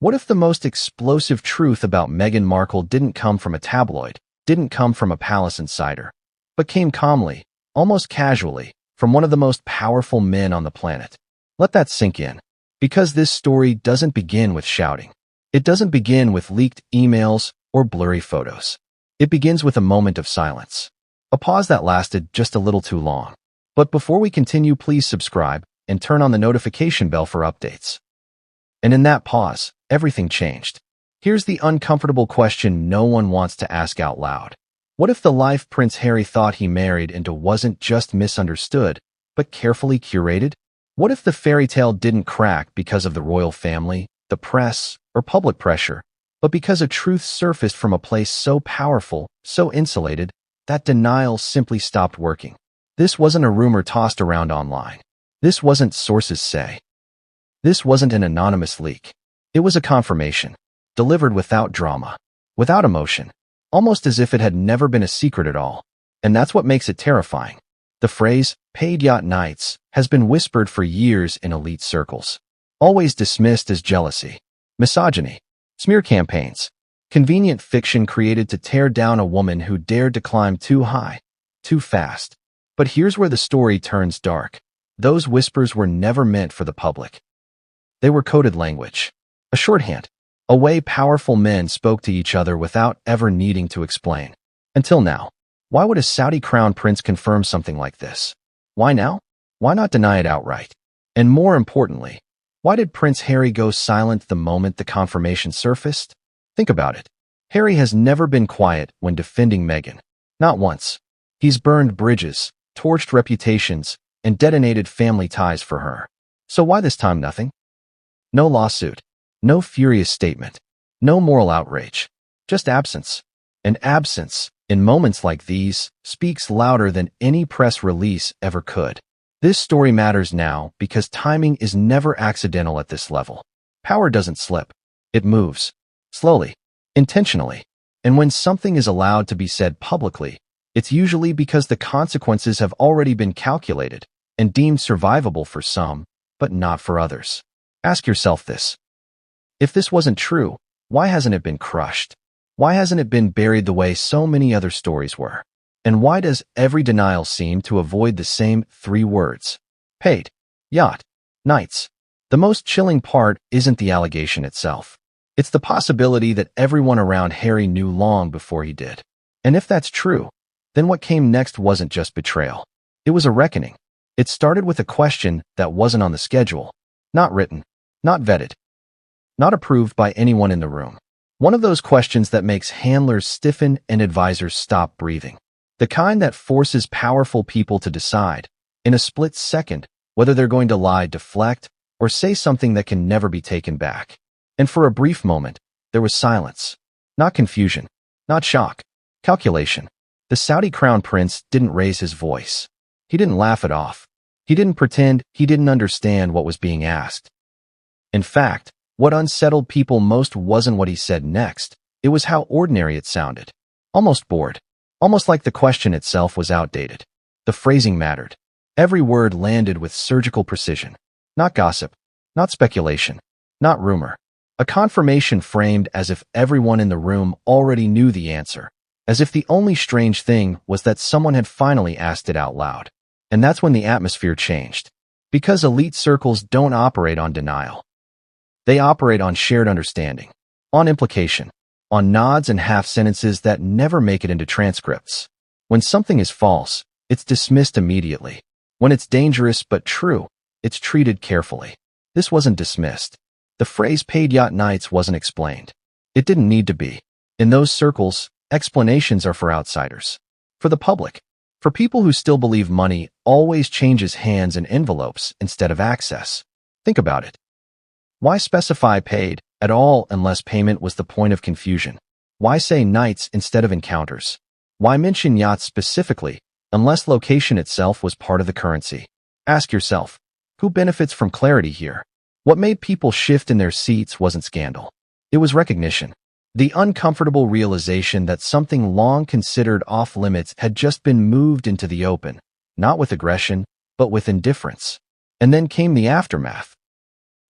What if the most explosive truth about Meghan Markle didn't come from a tabloid, didn't come from a palace insider, but came calmly, almost casually, from one of the most powerful men on the planet? Let that sink in. Because this story doesn't begin with shouting. It doesn't begin with leaked emails or blurry photos. It begins with a moment of silence. A pause that lasted just a little too long. But before we continue, please subscribe and turn on the notification bell for updates. And in that pause, everything changed. Here's the uncomfortable question no one wants to ask out loud. What if the life Prince Harry thought he married into wasn't just misunderstood, but carefully curated? What if the fairy tale didn't crack because of the royal family, the press, or public pressure, but because a truth surfaced from a place so powerful, so insulated, that denial simply stopped working? This wasn't a rumor tossed around online. This wasn't sources say. This wasn't an anonymous leak. It was a confirmation, delivered without drama, without emotion, almost as if it had never been a secret at all. And that's what makes it terrifying. The phrase, paid yacht nights, has been whispered for years in elite circles, always dismissed as jealousy, misogyny, smear campaigns, convenient fiction created to tear down a woman who dared to climb too high, too fast. But here's where the story turns dark. Those whispers were never meant for the public. They were coded language, a shorthand, a way powerful men spoke to each other without ever needing to explain. Until now. Why would a Saudi crown prince confirm something like this? Why now? Why not deny it outright? And more importantly, why did Prince Harry go silent the moment the confirmation surfaced? Think about it. Harry has never been quiet when defending Meghan. Not once. He's burned bridges, torched reputations, and detonated family ties for her. So why this time nothing? No lawsuit, no furious statement, no moral outrage, just absence. And absence, in moments like these, speaks louder than any press release ever could. This story matters now because timing is never accidental at this level. Power doesn't slip. It moves. Slowly. Intentionally. And when something is allowed to be said publicly, it's usually because the consequences have already been calculated and deemed survivable for some, but not for others. Ask yourself this. If this wasn't true, why hasn't it been crushed? Why hasn't it been buried the way so many other stories were? And why does every denial seem to avoid the same three words? Paid. Yacht. Nights. The most chilling part isn't the allegation itself. It's the possibility that everyone around Harry knew long before he did. And if that's true, then what came next wasn't just betrayal. It was a reckoning. It started with a question that wasn't on the schedule. Not written. Not vetted. Not approved by anyone in the room. One of those questions that makes handlers stiffen and advisors stop breathing. The kind that forces powerful people to decide, in a split second, whether they're going to lie, deflect, or say something that can never be taken back. And for a brief moment, there was silence. Not confusion. Not shock. Calculation. The Saudi crown prince didn't raise his voice. He didn't laugh it off. He didn't pretend he didn't understand what was being asked. In fact, what unsettled people most wasn't what he said next. It was how ordinary it sounded. Almost bored. Almost like the question itself was outdated. The phrasing mattered. Every word landed with surgical precision. Not gossip. Not speculation. Not rumor. A confirmation framed as if everyone in the room already knew the answer. As if the only strange thing was that someone had finally asked it out loud. And that's when the atmosphere changed. Because elite circles don't operate on denial. They operate on shared understanding, on implication, on nods and half sentences that never make it into transcripts. When something is false, it's dismissed immediately. When it's dangerous but true, it's treated carefully. This wasn't dismissed. The phrase paid yacht nights wasn't explained. It didn't need to be. In those circles, explanations are for outsiders. For the public. For people who still believe money always changes hands in envelopes instead of access. Think about it. Why specify paid at all unless payment was the point of confusion? Why say nights instead of encounters? Why mention yachts specifically unless location itself was part of the currency? Ask yourself, who benefits from clarity here? What made people shift in their seats wasn't scandal. It was recognition. The uncomfortable realization that something long considered off-limits had just been moved into the open, not with aggression, but with indifference. And then came the aftermath.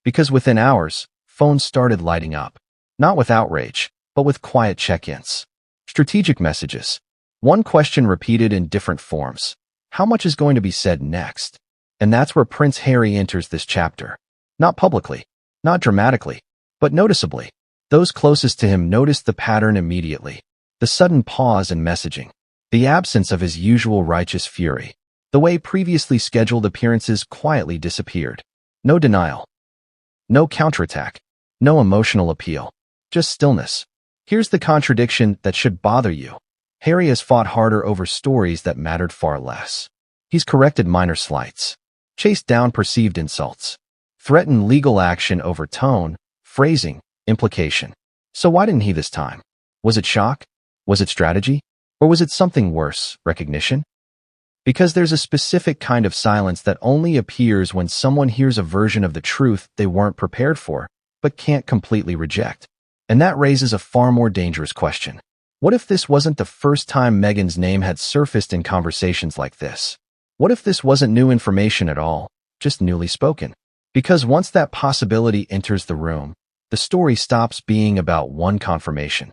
Because within hours, phones started lighting up. Not with outrage, but with quiet check-ins. Strategic messages. One question repeated in different forms. How much is going to be said next? And that's where Prince Harry enters this chapter. Not publicly, not dramatically, but noticeably. Those closest to him noticed the pattern immediately. The sudden pause in messaging. The absence of his usual righteous fury. The way previously scheduled appearances quietly disappeared. No denial. No counterattack. No emotional appeal. Just stillness. Here's the contradiction that should bother you. Harry has fought harder over stories that mattered far less. He's corrected minor slights, chased down perceived insults, threatened legal action over tone, phrasing, implication. So why didn't he this time? Was it shock? Was it strategy? Or was it something worse, recognition? Because there's a specific kind of silence that only appears when someone hears a version of the truth they weren't prepared for, but can't completely reject. And that raises a far more dangerous question. What if this wasn't the first time Meghan's name had surfaced in conversations like this? What if this wasn't new information at all, just newly spoken? Because once that possibility enters the room, the story stops being about one confirmation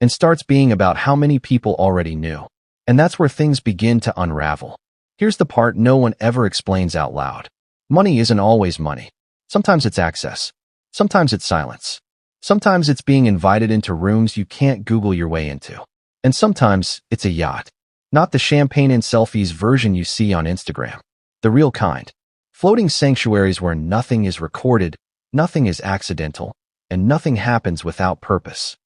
and starts being about how many people already knew. And that's where things begin to unravel. Here's the part no one ever explains out loud. Money isn't always money. Sometimes it's access. Sometimes it's silence. Sometimes it's being invited into rooms you can't Google your way into. And sometimes it's a yacht. Not the champagne and selfies version you see on Instagram. The real kind. Floating sanctuaries where nothing is recorded, nothing is accidental, and nothing happens without purpose.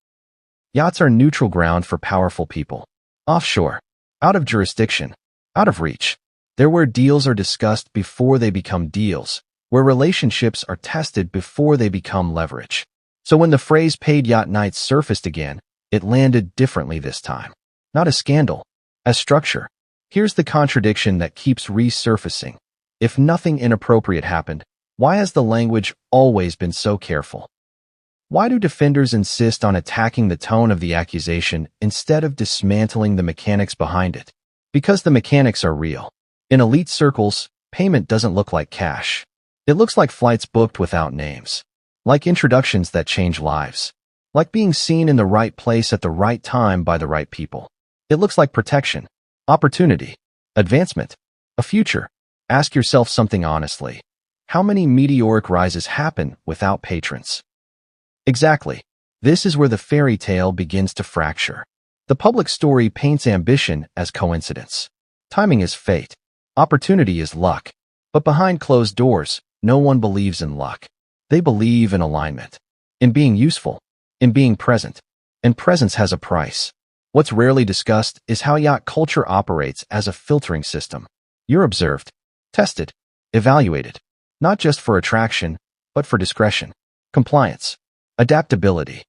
Yachts are neutral ground for powerful people. Offshore. Out of jurisdiction. Out of reach. They're where deals are discussed before they become deals. Where relationships are tested before they become leverage. So when the phrase paid yacht nights surfaced again, it landed differently this time. Not as scandal, as structure. Here's the contradiction that keeps resurfacing. If nothing inappropriate happened, why has the language always been so careful? Why do defenders insist on attacking the tone of the accusation instead of dismantling the mechanics behind it? Because the mechanics are real. In elite circles, payment doesn't look like cash. It looks like flights booked without names. Like introductions that change lives. Like being seen in the right place at the right time by the right people. It looks like protection, opportunity, advancement, a future. Ask yourself something honestly. How many meteoric rises happen without patrons? Exactly. This is where the fairy tale begins to fracture. The public story paints ambition as coincidence. Timing is fate. Opportunity is luck. But behind closed doors, no one believes in luck. They believe in alignment, in being useful, in being present. And presence has a price. What's rarely discussed is how yacht culture operates as a filtering system. You're observed, tested, evaluated, not just for attraction, but for discretion, compliance, adaptability.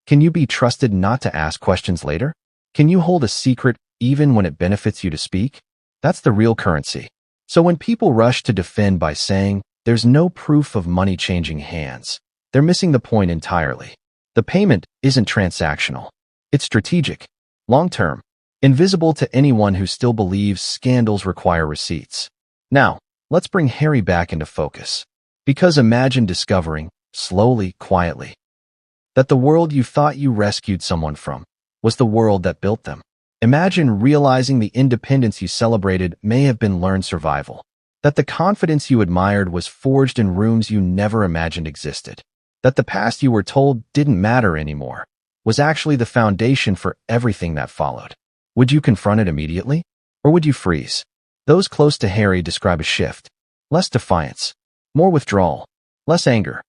Can you be trusted not to ask questions later? Can you hold a secret even when it benefits you to speak? That's the real currency. So when people rush to defend by saying, there's no proof of money changing hands, they're missing the point entirely. The payment isn't transactional. It's strategic, long-term, invisible to anyone who still believes scandals require receipts. Now, let's bring Harry back into focus. Because imagine discovering, slowly, quietly, that the world you thought you rescued someone from was the world that built them. Imagine realizing the independence you celebrated may have been learned survival. That the confidence you admired was forged in rooms you never imagined existed. That the past you were told didn't matter anymore was actually the foundation for everything that followed. Would you confront it immediately? Or would you freeze? Those close to Harry describe a shift. Less defiance. More withdrawal. Less anger.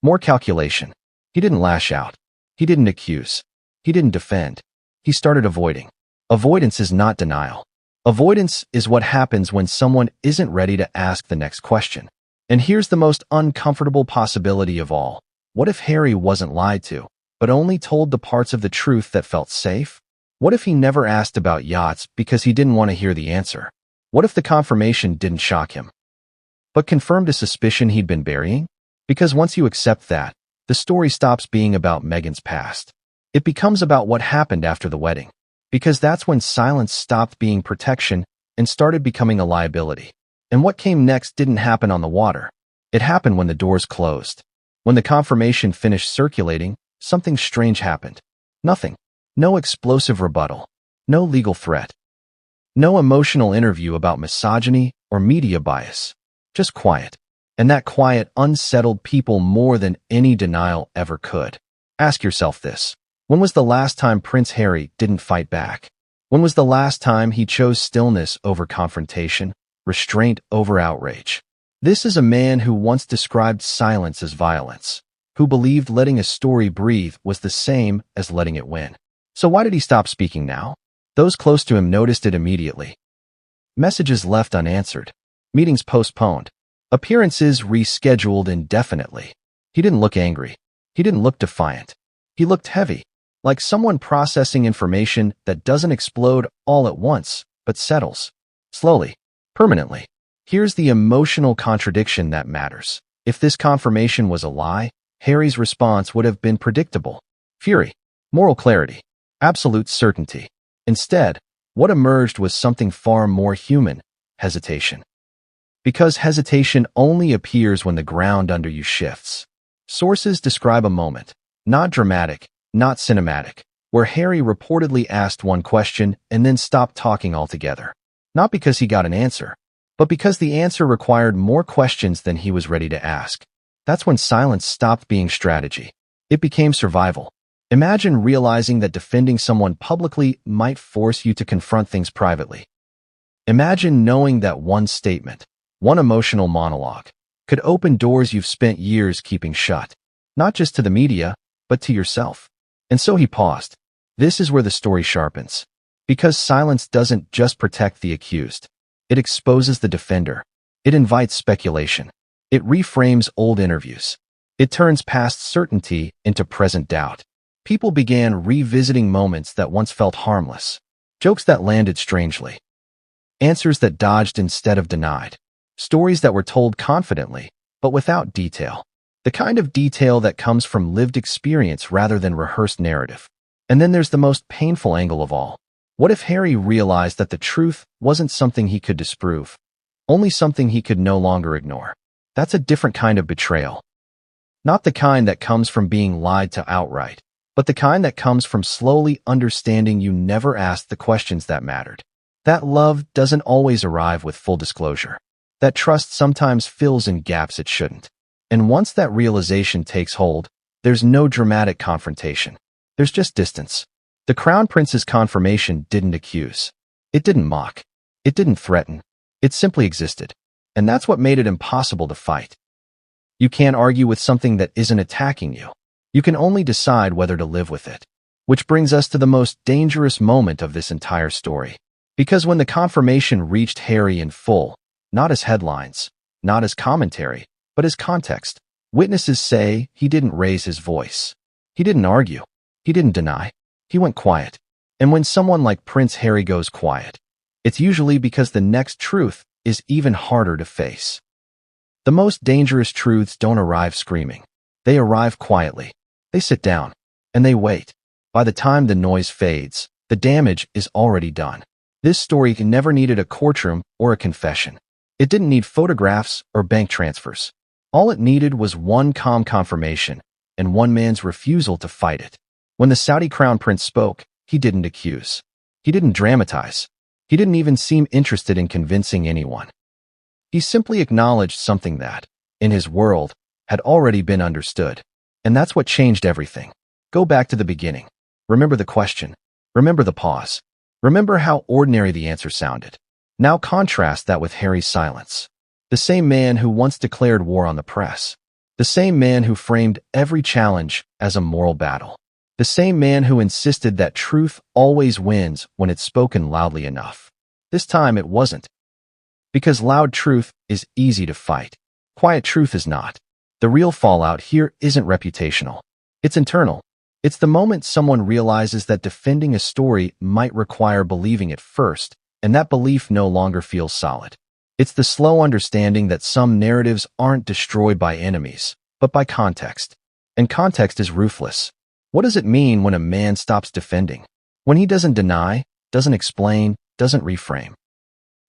More calculation. He didn't lash out. He didn't accuse. He didn't defend. He started avoiding. Avoidance is not denial. Avoidance is what happens when someone isn't ready to ask the next question. And here's the most uncomfortable possibility of all. What if Harry wasn't lied to, but only told the parts of the truth that felt safe? What if he never asked about yachts because he didn't want to hear the answer? What if the confirmation didn't shock him, but confirmed a suspicion he'd been burying? Because once you accept that, the story stops being about Meghan's past. It becomes about what happened after the wedding. Because that's when silence stopped being protection and started becoming a liability. And what came next didn't happen on the water. It happened when the doors closed. When the confirmation finished circulating, something strange happened. Nothing. No explosive rebuttal. No legal threat. No emotional interview about misogyny or media bias. Just quiet. And that quiet unsettled people more than any denial ever could. Ask yourself this. When was the last time Prince Harry didn't fight back? When was the last time he chose stillness over confrontation, restraint over outrage? This is a man who once described silence as violence, who believed letting a story breathe was the same as letting it win. So why did he stop speaking now? Those close to him noticed it immediately. Messages left unanswered. Meetings postponed. Appearances rescheduled indefinitely. He didn't look angry. He didn't look defiant. He looked heavy, like someone processing information that doesn't explode all at once, but settles. Slowly. Permanently. Here's the emotional contradiction that matters. If this confirmation was a lie, Harry's response would have been predictable. Fury. Moral clarity. Absolute certainty. Instead, what emerged was something far more human: hesitation. Because hesitation only appears when the ground under you shifts. Sources describe a moment, not dramatic, not cinematic, where Harry reportedly asked one question and then stopped talking altogether. Not because he got an answer, but because the answer required more questions than he was ready to ask. That's when silence stopped being strategy. It became survival. Imagine realizing that defending someone publicly might force you to confront things privately. Imagine knowing that one statement, one emotional monologue, could open doors you've spent years keeping shut, not just to the media, but to yourself. And so he paused. This is where the story sharpens. Because silence doesn't just protect the accused. It exposes the defender. It invites speculation. It reframes old interviews. It turns past certainty into present doubt. People began revisiting moments that once felt harmless. Jokes that landed strangely. Answers that dodged instead of denied. Stories that were told confidently, but without detail. The kind of detail that comes from lived experience rather than rehearsed narrative. And then there's the most painful angle of all. What if Harry realized that the truth wasn't something he could disprove, only something he could no longer ignore? That's a different kind of betrayal. Not the kind that comes from being lied to outright, but the kind that comes from slowly understanding you never asked the questions that mattered. That love doesn't always arrive with full disclosure. That trust sometimes fills in gaps it shouldn't. And once that realization takes hold, there's no dramatic confrontation. There's just distance. The Crown Prince's confirmation didn't accuse. It didn't mock. It didn't threaten. It simply existed. And that's what made it impossible to fight. You can't argue with something that isn't attacking you. You can only decide whether to live with it. Which brings us to the most dangerous moment of this entire story. Because when the confirmation reached Harry in full, not as headlines, not as commentary, but as context, witnesses say he didn't raise his voice. He didn't argue. He didn't deny. He went quiet. And when someone like Prince Harry goes quiet, it's usually because the next truth is even harder to face. The most dangerous truths don't arrive screaming. They arrive quietly. They sit down. And they wait. By the time the noise fades, the damage is already done. This story never needed a courtroom or a confession. It didn't need photographs or bank transfers. All it needed was one calm confirmation and one man's refusal to fight it. When the Saudi Crown Prince spoke, he didn't accuse. He didn't dramatize. He didn't even seem interested in convincing anyone. He simply acknowledged something that, in his world, had already been understood. And that's what changed everything. Go back to the beginning. Remember the question. Remember the pause. Remember how ordinary the answer sounded. Now contrast that with Harry's silence. The same man who once declared war on the press. The same man who framed every challenge as a moral battle. The same man who insisted that truth always wins when it's spoken loudly enough. This time it wasn't. Because loud truth is easy to fight. Quiet truth is not. The real fallout here isn't reputational. It's internal. It's the moment someone realizes that defending a story might require believing it first, and that belief no longer feels solid. It's the slow understanding that some narratives aren't destroyed by enemies, but by context. And context is ruthless. What does it mean when a man stops defending? When he doesn't deny, doesn't explain, doesn't reframe.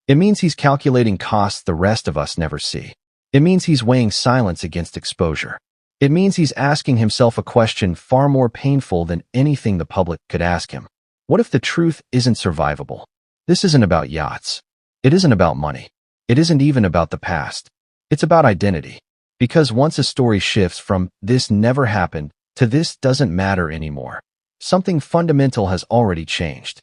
It means he's calculating costs the rest of us never see. It means he's weighing silence against exposure. It means he's asking himself a question far more painful than anything the public could ask him. What if the truth isn't survivable? This isn't about yachts. It isn't about money. It isn't even about the past. It's about identity. Because once a story shifts from "this never happened" to "this doesn't matter anymore," something fundamental has already changed.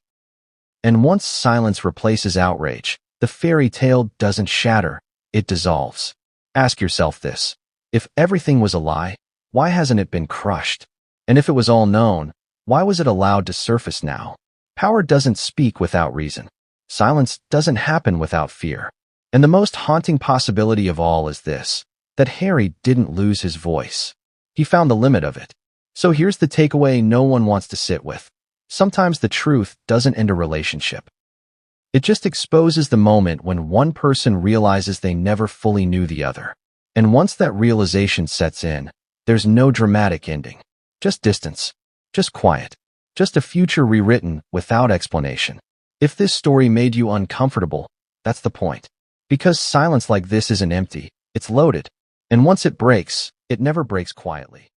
And once silence replaces outrage, the fairy tale doesn't shatter, it dissolves. Ask yourself this. If everything was a lie, why hasn't it been crushed? And if it was all known, why was it allowed to surface now? Power doesn't speak without reason. Silence doesn't happen without fear. And the most haunting possibility of all is this, that Harry didn't lose his voice. He found the limit of it. So here's the takeaway no one wants to sit with. Sometimes the truth doesn't end a relationship. It just exposes the moment when one person realizes they never fully knew the other. And once that realization sets in, there's no dramatic ending. Just distance. Just quiet. Just a future rewritten without explanation. If this story made you uncomfortable, that's the point. Because silence like this isn't empty, it's loaded. And once it breaks, it never breaks quietly.